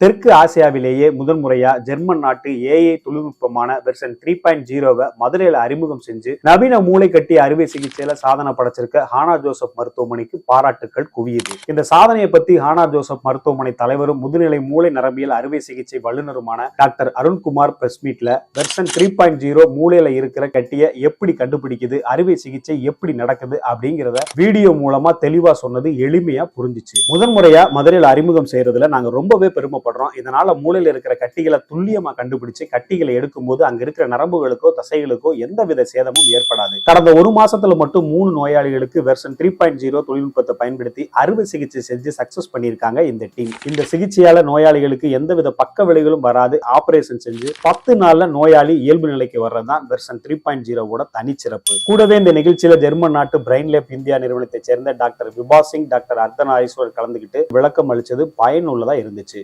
தெற்கு ஆசியாவிலேயே முதன்முறையா ஜெர்மன் நாட்டு ஏஐ தொழில்நுட்பமான வெர்ஷன் 3.0 மதுரையில அறிமுகம் செஞ்சு நவீன மூளை கட்டி அறுவை சிகிச்சையில சாதனை படைச்சிருக்க ஹானா ஜோசப் மருத்துவமனைக்கு பாராட்டுக்கள் குவியுது. இந்த சாதனையை பத்தி ஹானா ஜோசப் மருத்துவமனை தலைவரும் முதுநிலை மூளை நரம்பியல் அறுவை சிகிச்சை வல்லுநருமான டாக்டர் அருண்குமார் பிரஸ் மீட்ல வெர்ஷன் 3.0 மூளையில இருக்கிற கட்டிய எப்படி கண்டுபிடிக்குது, அறுவை சிகிச்சை எப்படி நடக்குது அப்படிங்கிறத வீடியோ மூலமா தெளிவா சொன்னது எளிமையா புரிஞ்சிச்சு. முதன்முறையா மதுரையில அறிமுகம் செய்யறதுல நாங்க ரொம்பவே பெருமை. இதனால மூளையில இருக்கிற கட்டிகளை துல்லியமா கண்டுபிடிச்சு கட்டிகளை எடுக்கும் போது அங்க இருக்கிற நரம்புகளுக்கோ தசைகளுக்கோ எந்தவித சேதமும் ஏற்படாது. கடந்த ஒரு மாசத்துல மட்டும் 3 நோயாளிகளுக்கு வெர்ஷன் 3.0 தொழில்நுட்பத்தை பயன்படுத்தி அறுவை சிகிச்சை செஞ்சு சக்சஸ் பண்ணியிருக்காங்க இந்த டீம். இந்த சிகிச்சையால நோயாளிகளுக்கு எந்தவித பக்க விளைவுகளும் வராது. ஆபரேஷன் செஞ்சு 10 நாள்ல நோயாளி இயல்பு நிலைக்கு வர்றதுதான் வெர்ஷன் 3.0 தனிச்சிறப்பு. கூடவே இந்த நிகழ்ச்சியில ஜெர்மன் நாட்டு பிரைன் லேப் இந்தியா நிறுவனத்தை சேர்ந்த டாக்டர் விபா சிங், டாக்டர் அர்த்தநாரீஸ்வரர் கலந்துகிட்டு விளக்கம் அளிச்சது பயனுள்ளதா இருந்துச்சு.